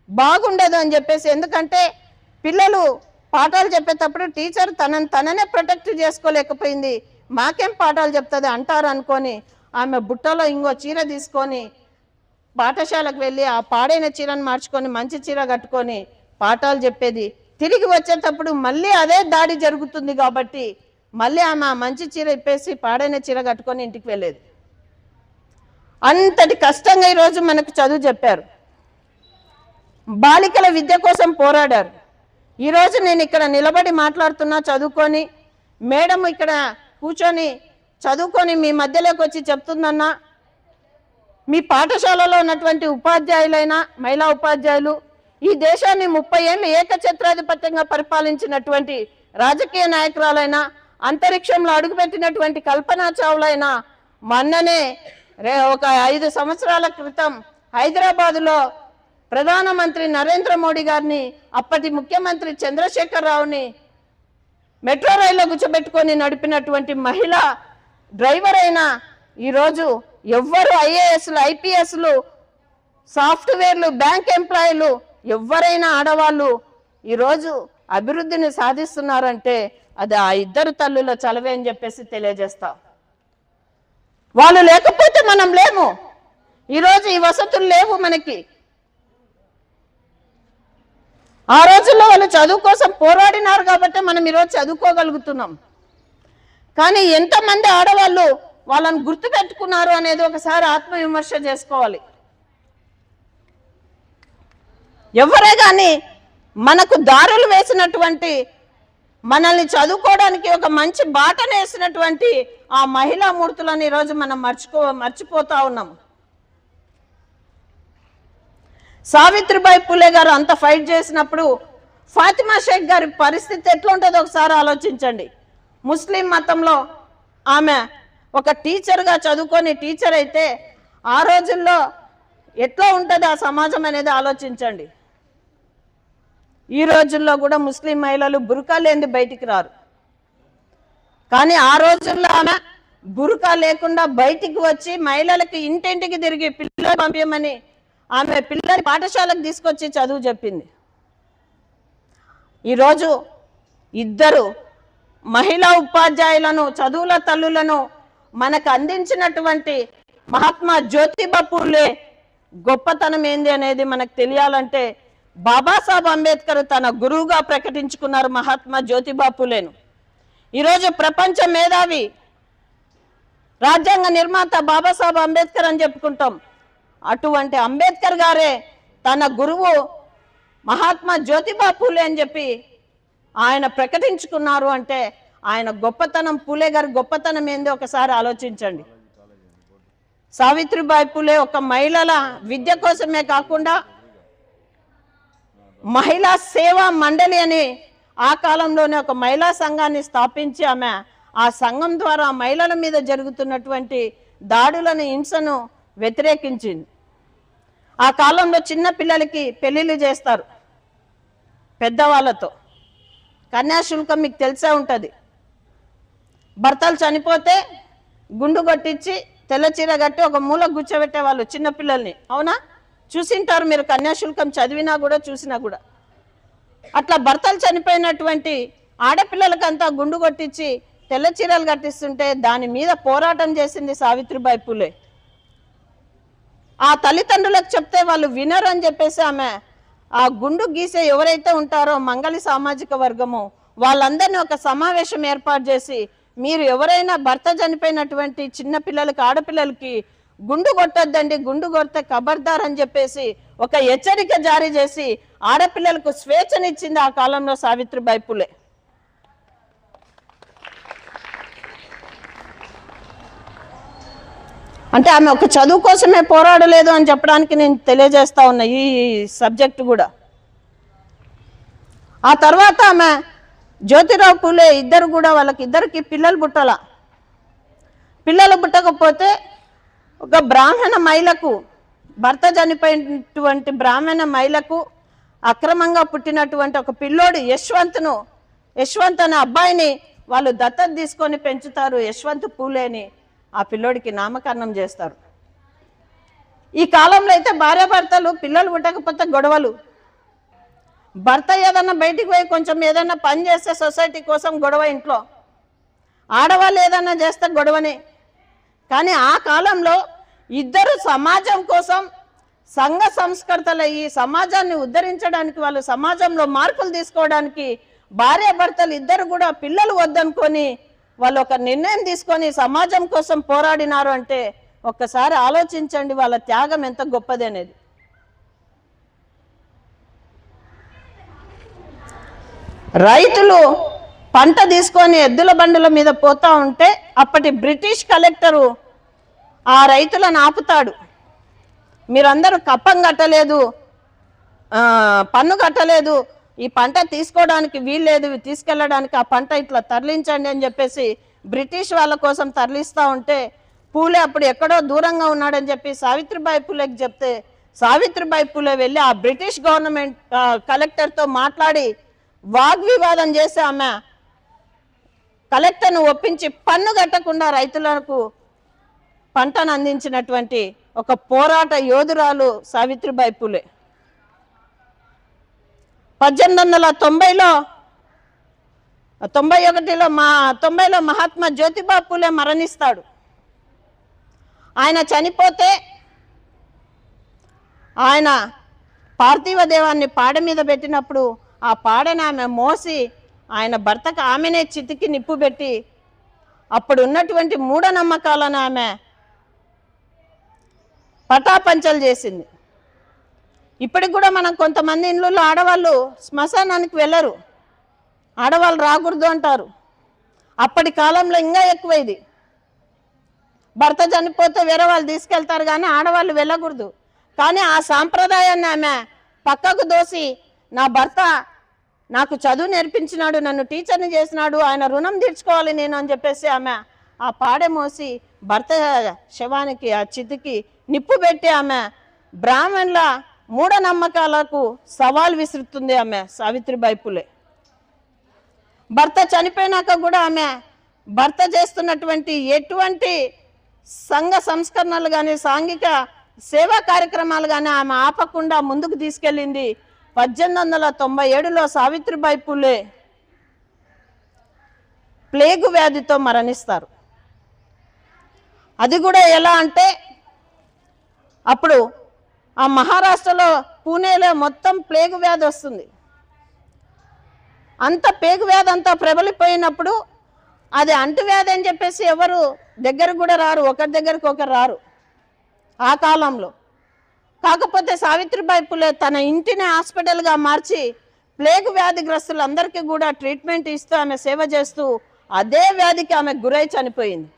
బాగుండదు అని చెప్పేసి, ఎందుకంటే పిల్లలు పాఠాలు చెప్పేటప్పుడు టీచర్ తననే ప్రొటెక్ట్ చేసుకోలేకపోయింది, మాకేం పాఠాలు చెప్తుంది అంటారు అనుకొని ఆమె బుట్టలో ఇంకో చీర తీసుకొని పాఠశాలకు వెళ్ళి ఆ పాడైన చీరను మార్చుకొని మంచి చీర కట్టుకొని పాఠాలు చెప్పేది. తిరిగి వచ్చేటప్పుడు మళ్ళీ అదే దాడి జరుగుతుంది కాబట్టి మళ్ళీ ఆమె మంచి చీర ఇప్పేసి పాడైన చీర కట్టుకొని ఇంటికి వెళ్ళేది. అంతటి కష్టంగా ఈరోజు మనకు చదువు చెప్పారు. బాలికల విద్య కోసం పోరాడారు. ఈరోజు నేను ఇక్కడ నిలబడి మాట్లాడుతున్నా చదువుకొని, మేడం ఇక్కడ కూర్చొని చదువుకొని మీ మధ్యలోకి వచ్చి చెప్తుందన్నా, మీ పాఠశాలలో ఉన్నటువంటి ఉపాధ్యాయులైనా మహిళా ఉపాధ్యాయులు ఈ దేశాన్ని 30 ఏళ్ళు ఏకఛత్రాధిపత్యంగా పరిపాలించినటువంటి రాజకీయ నాయకురాలైనా, అంతరిక్షంలో అడుగుపెట్టినటువంటి కల్పనా చావ్లా అయినా మొన్ననే ఒక 5 సంవత్సరాల క్రితం హైదరాబాదులో ప్రధానమంత్రి నరేంద్ర మోడీ గారిని, అప్పటి ముఖ్యమంత్రి చంద్రశేఖర్ రావుని మెట్రో రైల్లో కూర్చోబెట్టుకొని నడిపినటువంటి మహిళా డ్రైవర్ అయినా ఈరోజు ఎవ్వరు ఐఏఎస్లు, ఐపీఎస్లు, సాఫ్ట్వేర్లు, బ్యాంక్ ఎంప్లాయీలు ఎవరైనా ఆడవాళ్ళు ఈరోజు అభివృద్ధిని సాధిస్తున్నారంటే అది ఆ ఇద్దరు తల్లుల చలవే అని చెప్పేసి తెలియజేస్తాం. వాళ్ళు లేకపోతే మనం లేము. ఈరోజు ఈ వసతులు లేవు మనకి. ఆ రోజుల్లో వాళ్ళు చదువు కోసం పోరాడినారు కాబట్టి మనం ఈరోజు చదువుకోగలుగుతున్నాం. కానీ ఎంతమంది ఆడవాళ్ళు వాళ్ళని గుర్తుపెట్టుకున్నారు అనేది ఒకసారి ఆత్మవిమర్శ చేసుకోవాలి. ఎవరే కానీ మనకు దారులు వేసినటువంటి, మనల్ని చదువుకోవడానికి ఒక మంచి బాటను వేసినటువంటి ఆ మహిళా మూర్తులను ఈరోజు మనం మర్చిపోతా ఉన్నాం. సావిత్రిబాయి పూలే గారు అంత ఫైట్ చేసినప్పుడు ఫాతిమా షేక్ గారి పరిస్థితి ఎట్లా ఉంటుందో ఒకసారి ఆలోచించండి. ముస్లిం మతంలో ఆమె ఒక టీచర్గా చదువుకొని టీచర్ అయితే ఆ రోజుల్లో ఎట్లా ఉంటుంది ఆ సమాజం అనేది ఆలోచించండి. ఈ రోజుల్లో కూడా ముస్లిం మహిళలు బుర్కా లేనిది బయటికి రారు. కానీ ఆ రోజుల్లో ఆమె బుర్కా లేకుండా బయటికి వచ్చి మహిళలకు ఇంటింటికి తిరిగి పిల్లలు పంపించమని ఆమె పిల్లల్ని పాఠశాలకు తీసుకొచ్చి చదువు చెప్పింది. ఈరోజు ఇద్దరు మహిళా ఉపాధ్యాయులను, చదువుల తల్లులను మనకు అందించినటువంటి మహాత్మా జ్యోతిబా పూలే గొప్పతనం ఏంది అనేది మనకు తెలియాలంటే బాబాసాహెబ్ అంబేద్కర్ తన గురువుగా ప్రకటించుకున్నారు మహాత్మా జ్యోతిబా పూలేను. ఈరోజు ప్రపంచ మేధావి, రాజ్యాంగ నిర్మాత బాబాసాహెబ్ అంబేద్కర్ అని చెప్పుకుంటాం. అటువంటి అంబేద్కర్ గారే తన గురువు మహాత్మా జ్యోతిబా పూలే అని చెప్పి ఆయన ప్రకటించుకున్నారు అంటే ఆయన గొప్పతనం, పూలే గారి గొప్పతనం ఏందో ఒకసారి ఆలోచించండి. సావిత్రిబాయి పూలే ఒక మహిళల విద్య కోసమే కాకుండా మహిళా సేవా మండలి అని ఆ కాలంలోనే ఒక మహిళా సంఘాన్ని స్థాపించి ఆమె ఆ సంఘం ద్వారా మహిళల మీద జరుగుతున్నటువంటి దాడులను, హింసను వ్యతిరేకించింది. ఆ కాలంలో చిన్న పిల్లలకి పెళ్లిళ్ళు చేస్తారు పెద్దవాళ్ళతో. కన్యాశుల్కం మీకు తెలిసే ఉంటుంది. భర్తలు చనిపోతే గుండు కొట్టించి తెల్ల చీర కట్టి ఒక మూల కూర్చోబెట్టే వాళ్ళు చిన్నపిల్లల్ని. అవునా? చూసింటారు మీరు, కన్యాశుల్కం చదివినా కూడా చూసినా కూడా. అట్లా భర్తలు చనిపోయినటువంటి ఆడపిల్లలకంతా గుండు కొట్టించి తెల్ల చీరలు కట్టిస్తుంటే దాని మీద పోరాటం చేసింది సావిత్రిబాయి పూలే. ఆ తల్లిదండ్రులకు చెప్తే వాళ్ళు వినరు అని చెప్పేసి ఆమె ఆ గుండు గీసే ఎవరైతే ఉంటారో మంగళి సామాజిక వర్గము వాళ్ళందరినీ ఒక సమావేశం ఏర్పాటు చేసి, మీరు ఎవరైనా భర్త చనిపోయినటువంటి చిన్న పిల్లలకి, ఆడపిల్లలకి గుండు కొట్టొద్దండి, గుండు కొడితే ఖబర్దార్ అని చెప్పేసి ఒక హెచ్చరిక జారీ చేసి ఆడపిల్లలకు స్వేచ్ఛనిచ్చింది ఆ కాలంలో సావిత్రిబాయి పూలే. అంటే ఆమె ఒక చదువు కోసమే పోరాడలేదు అని చెప్పడానికి నేను తెలియజేస్తా ఉన్నా ఈ సబ్జెక్టు కూడా. ఆ తర్వాత ఆమె జ్యోతిరావు పూలే ఇద్దరు కూడా వాళ్ళకిద్దరికి పిల్లలు పుట్టాల. పిల్లలు పుట్టకపోతే ఒక బ్రాహ్మణ మహిళకు, భర్త చనిపోయినటువంటి బ్రాహ్మణ మహిళకు అక్రమంగా పుట్టినటువంటి ఒక పిల్లోడు యశ్వంత్ అనే అబ్బాయిని వాళ్ళు దత్తత తీసుకొని పెంచుతారు. యశ్వంత్ పూలేని ఆ పిల్లోడికి నామకరణం చేస్తారు. ఈ కాలంలో అయితే భార్యాభర్తలు పిల్లలు పుట్టకపోతే గొడవలు. భర్త ఏదన్నా బయటికి పోయి కొంచెం ఏదన్నా పని చేస్తే సొసైటీ కోసం గొడవ ఇంట్లో, ఆడవాళ్ళు ఏదన్నా చేస్తే గొడవనే. కానీ ఆ కాలంలో ఇద్దరు సమాజం కోసం సంఘ సంస్కర్తలు ఈ సమాజాన్ని ఉద్ధరించడానికి, వాళ్ళు సమాజంలో మార్పులు తీసుకోవడానికి భార్యాభర్తలు ఇద్దరు కూడా పిల్లలు వద్దనుకొని వాళ్ళు ఒక నిర్ణయం తీసుకొని సమాజం కోసం పోరాడినారు అంటే ఒక్కసారి ఆలోచించండి వాళ్ళ త్యాగం ఎంత గొప్పది అనేది. రైతులు పంట తీసుకొని ఎద్దుల బండుల మీద పోతా ఉంటే అప్పటి బ్రిటిష్ కలెక్టరు ఆ రైతులను ఆపుతాడు. మీరందరూ కప్పం కట్టలేదు, పన్ను కట్టలేదు, ఈ పంట తీసుకోవడానికి వీల్లేదు, తీసుకెళ్ళడానికి ఆ పంట ఇట్లా తరలించండి అని చెప్పేసి బ్రిటిష్ వాళ్ళ కోసం తరలిస్తూ ఉంటే పూలే అప్పుడు ఎక్కడో దూరంగా ఉన్నాడని చెప్పి సావిత్రిబాయి పూలేకి చెప్తే సావిత్రిబాయి పూలే వెళ్ళి ఆ బ్రిటిష్ గవర్నమెంట్ కలెక్టర్తో మాట్లాడి వాగ్వివాదం చేసి ఆమె కలెక్టర్ను ఒప్పించి పన్ను కట్టకుండా రైతులకు పంటను అందించినటువంటి ఒక పోరాట యోధురాలు సావిత్రిబాయి పూలే. 1891లో మహాత్మా జ్యోతిబా పూలే మరణిస్తాడు. ఆయన చనిపోతే ఆయన పార్థివ దేవాన్ని పాడ మీద పెట్టినప్పుడు ఆ పాడని ఆమె మోసి ఆయన భర్తకు ఆమెనే చితికి నిప్పు పెట్టి అప్పుడు ఉన్నటువంటి మూఢనమ్మకాలను ఆమె పటాపంచలు చేసింది. ఇప్పటికి కూడా మనం కొంతమంది ఇళ్ళల్లో ఆడవాళ్ళు శ్మశానానికి వెళ్ళరు, ఆడవాళ్ళు రాకూడదు అంటారు. అప్పటి కాలంలో ఇంకా ఎక్కువ ఇది. భర్త చనిపోతే వేరే వాళ్ళు తీసుకెళ్తారు కానీ ఆడవాళ్ళు వెళ్ళకూడదు. కానీ ఆ సాంప్రదాయాన్ని ఆమె పక్కకు దోసి నా భర్త నాకు చదువు నేర్పించినాడు, నన్ను టీచర్ని చేసినాడు, ఆయన రుణం తీర్చుకోవాలి నేను అని చెప్పేసి ఆమె ఆ పాడె మోసి భర్త శవానికి ఆ చితికి నిప్పు పెట్టి ఆమె బ్రాహ్మణుల మూఢనమ్మకాలకు సవాల్ విసురుతుంది ఆమె సావిత్రిబాయి పూలే. భర్త చనిపోయినాక కూడా ఆమె భర్త చేస్తున్నటువంటి ఎటువంటి సంఘ సంస్కరణలు కానీ సాంఘిక సేవా కార్యక్రమాలు కానీ ఆమె ఆపకుండా ముందుకు తీసుకెళ్ళింది. 1897లో సావిత్రిబాయి పూలే ప్లేగు వ్యాధితో మరణిస్తారు. అది కూడా ఎలా అంటే అప్పుడు ఆ మహారాష్ట్రలో పూణేలో మొత్తం ప్లేగు వ్యాధి వస్తుంది. అంత ప్లేగు వ్యాధి అంతా ప్రబలిపోయినప్పుడు అది అంటువ్యాధి అని చెప్పేసి ఎవరు దగ్గరకు కూడా రారు, ఒకరి దగ్గరకు ఒకరు రారు ఆ కాలంలో. కాకపోతే సావిత్రిబాయి పూలే తన ఇంటిని హాస్పిటల్గా మార్చి ప్లేగు వ్యాధిగ్రస్తులందరికీ కూడా ట్రీట్మెంట్ ఇస్తూ ఆమె సేవ చేస్తూ అదే వ్యాధికి ఆమె గురై చనిపోయింది.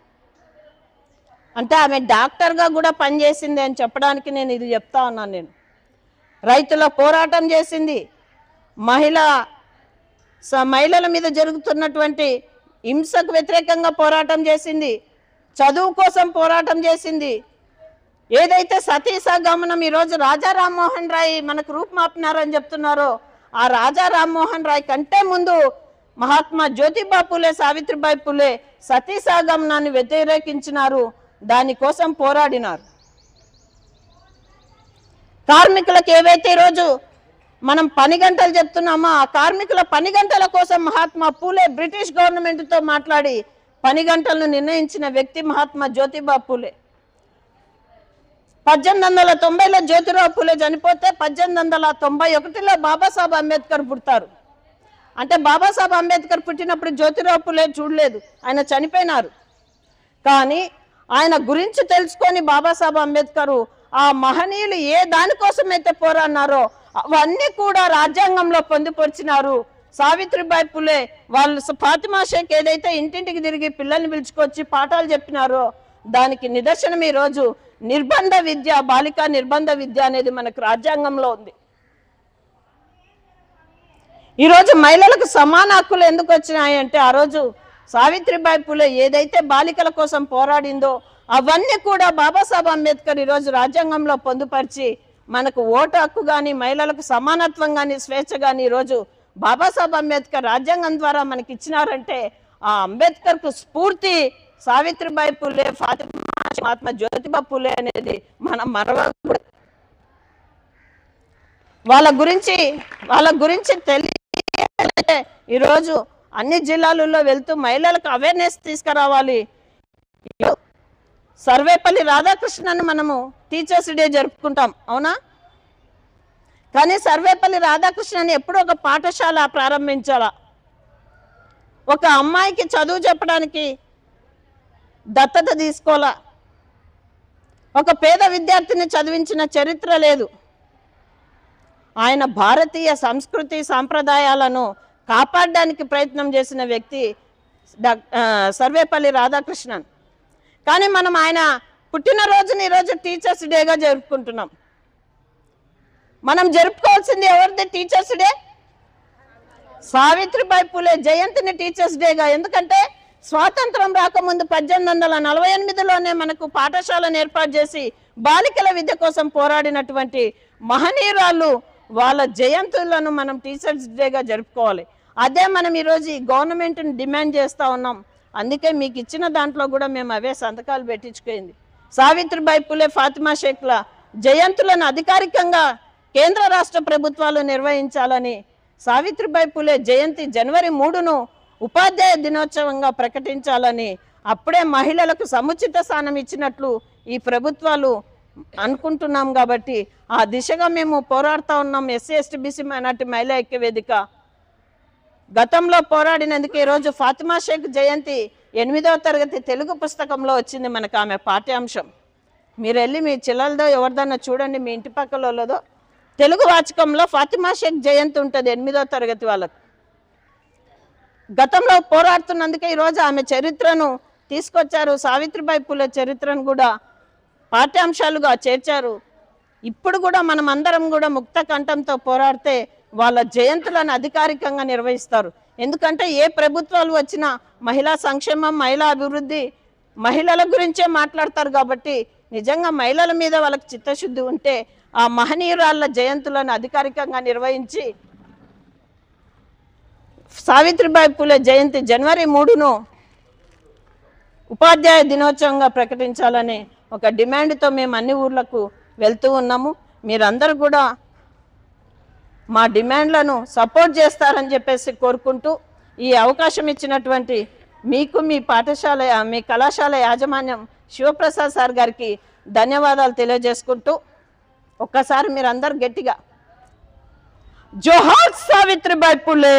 అంటే ఆమె డాక్టర్గా కూడా పనిచేసింది అని చెప్పడానికి నేను ఇది చెప్తా ఉన్నాను. నేను రైతుల పోరాటం చేసింది, మహిళల మీద జరుగుతున్నటువంటి హింసకు వ్యతిరేకంగా పోరాటం చేసింది, చదువు కోసం పోరాటం చేసింది. ఏదైతే సతీసా గమనం ఈరోజు రాజా రామ్మోహన్ రాయ్ మనకు రూపుమాపినారని చెప్తున్నారో ఆ రాజా రామ్మోహన్ రాయ్ కంటే ముందు మహాత్మా జ్యోతిబా పూలే సావిత్రిబాయి పూలే సతీసా గమనాన్ని వ్యతిరేకించినారు, దానికోసం పోరాడినారు. కార్మికులకు ఏవైతే ఈరోజు మనం పని గంటలు చెప్తున్నామో ఆ కార్మికుల పని గంటల కోసం మహాత్మా పూలే బ్రిటిష్ గవర్నమెంట్తో మాట్లాడి పని గంటలను నిర్ణయించిన వ్యక్తి మహాత్మా జ్యోతిబా పూలే. 1890లో జ్యోతిరావు పూలే చనిపోతే 1891లో బాబాసాహెబ్ అంబేద్కర్ పుడతారు. అంటే బాబాసాహెబ్ అంబేద్కర్ పుట్టినప్పుడు జ్యోతిరావు పూలే చూడలేదు, ఆయన చనిపోయినారు. కానీ ఆయన గురించి తెలుసుకొని బాబాసాహెబ్ అంబేద్కర్ ఆ మహనీయులు ఏ దానికోసమైతే పోరాడినారో అవన్నీ కూడా రాజ్యాంగంలో పొందుపరిచినారు. సావిత్రిబాయి పూలే వాళ్ళు ఫాతిమా షేక్ ఏదైతే ఇంటింటికి తిరిగి పిల్లల్ని పిలుచుకొచ్చి పాఠాలు చెప్పినారో దానికి నిదర్శనం ఈరోజు నిర్బంధ విద్య, బాలికా నిర్బంధ విద్య అనేది మనకు రాజ్యాంగంలో ఉంది. ఈరోజు మహిళలకు సమాన హక్కులు ఎందుకు వచ్చినాయి అంటే ఆ రోజు సావిత్రిబాయి పూలే ఏదైతే బాలికల కోసం పోరాడిందో అవన్నీ కూడా బాబాసాహెబ్ అంబేద్కర్ ఈరోజు రాజ్యాంగంలో పొందుపరిచి మనకు ఓటు హక్కు కానీ మహిళలకు సమానత్వం కానీ స్వేచ్ఛ కానీ ఈరోజు బాబాసాహెబ్ అంబేద్కర్ రాజ్యాంగం ద్వారా మనకి ఇచ్చినారంటే ఆ అంబేద్కర్కు స్ఫూర్తి సావిత్రిబాయి పూలే, మహాత్మా జ్యోతిబా పూలే అనేది మనం మరవకూడదు. వాళ్ళ గురించి తెలియాలంటే ఈరోజు అన్ని జిల్లాలలో వెళ్తూ మహిళలకు అవేర్నెస్ తీసుకురావాలి. సర్వేపల్లి రాధాకృష్ణను మనము టీచర్స్ డే జరుపుకుంటాం, అవునా? కానీ సర్వేపల్లి రాధాకృష్ణని ఎప్పుడూ ఒక పాఠశాల ప్రారంభించాలా. ఒక అమ్మాయికి చదువు చెప్పడానికి దత్తత తీసుకోవాలా. ఒక పేద విద్యార్థిని చదివించిన చరిత్ర లేదు. ఆయన భారతీయ సంస్కృతి సాంప్రదాయాలను కాపాడడానికి ప్రయత్నం చేసిన వ్యక్తి సర్వేపల్లి రాధాకృష్ణన్. కానీ మనం ఆయన పుట్టినరోజుని ఈరోజు టీచర్స్ డేగా జరుపుకుంటున్నాం. మనం జరుపుకోవాల్సింది ఎవరిది టీచర్స్ డే? సావిత్రిబాయి పూలే జయంతిని టీచర్స్ డేగా. ఎందుకంటే స్వాతంత్రం రాకముందు 1848లోనే మనకు పాఠశాలను ఏర్పాటు చేసి బాలికల విద్య కోసం పోరాడినటువంటి మహనీయురాళ్ళు వాళ్ళ జయంతులను మనం టీచర్స్ డేగా జరుపుకోవాలి. అదే మనం ఈరోజు ఈ గవర్నమెంట్ని డిమాండ్ చేస్తూ ఉన్నాం. అందుకే మీకు ఇచ్చిన దాంట్లో కూడా మేము అవే సంతకాలు పెట్టించుకుంది. సావిత్రిబాయి పూలే, ఫాతిమా షేక్ల జయంతులను అధికారికంగా కేంద్ర రాష్ట్ర ప్రభుత్వాలు నిర్వహించాలని, సావిత్రిబాయి పూలే జయంతి జనవరి 3ను ఉపాధ్యాయ దినోత్సవంగా ప్రకటించాలని, అప్పుడే మహిళలకు సముచిత స్థానం ఇచ్చినట్లు ఈ ప్రభుత్వాలు అనుకుంటున్నాం. కాబట్టి ఆ దిశగా మేము పోరాడుతూ ఉన్నాం. ఎస్సీ ఎస్టీ బీసీ మైనార్టీ మహిళా ఐక్య వేదిక గతంలో పోరాడినందుకు ఈరోజు ఫాతిమా షేక్ జయంతి 8వ తరగతి తెలుగు పుస్తకంలో వచ్చింది మనకు ఆమె పాఠ్యాంశం. మీరు వెళ్ళి మీ చిల్లలదో ఎవరిదన్నా చూడండి, మీ ఇంటి పక్కలదో తెలుగు వాచకంలో ఫాతిమా షేక్ జయంతి ఉంటుంది 8వ తరగతి వాళ్ళకు. గతంలో పోరాడుతున్నందుకే ఈరోజు ఆమె చరిత్రను తీసుకొచ్చారు. సావిత్రిబాయి పూలే చరిత్రను కూడా పాఠ్యాంశాలుగా చేర్చారు. ఇప్పుడు కూడా మనం అందరం కూడా ముక్త కంఠంతో పోరాడితే వాళ్ళ జయంతులను అధికారికంగా నిర్వహిస్తారు. ఎందుకంటే ఏ ప్రభుత్వాలు వచ్చినా మహిళా సంక్షేమం, మహిళా అభివృద్ధి, మహిళల గురించే మాట్లాడతారు. కాబట్టి నిజంగా మహిళల మీద వాళ్ళకి చిత్తశుద్ధి ఉంటే ఆ మహనీయురాళ్ళ జయంతులను అధికారికంగా నిర్వహించి సావిత్రిబాయి పూలే జయంతి జనవరి 3ను ఉపాధ్యాయ దినోత్సవంగా ప్రకటించాలనే ఒక డిమాండ్తో మేము అన్ని ఊర్లకు వెళ్తూ ఉన్నాము. మీరందరూ కూడా మా డిమాండ్లను సపోర్ట్ చేస్తారని చెప్పేసి కోరుకుంటూ ఈ అవకాశం ఇచ్చినటువంటి మీకు, మీ పాఠశాల, మీ కళాశాల యాజమాన్యం శివప్రసాద్ సార్ గారికి ధన్యవాదాలు తెలియజేసుకుంటూ ఒక్కసారి మీరందరూ గట్టిగా జోహార్ సావిత్రిబాయి పూలే,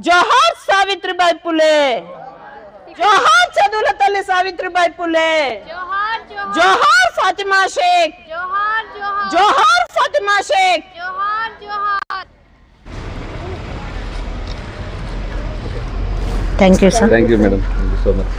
జోహార్ సావిత్రిబాయి పూలే, జోహార్ చదువుల తల్లి సావిత్రిబాయి పూలే, జోహార్ జోహార్ జోహార్ ఫాతిమా షేక్, జోహార్ జోహార్ జోహార్ ఫాతిమా షేక్. జోహార్ జోహార్. Thank you sir. Thank you madam, thank you so much.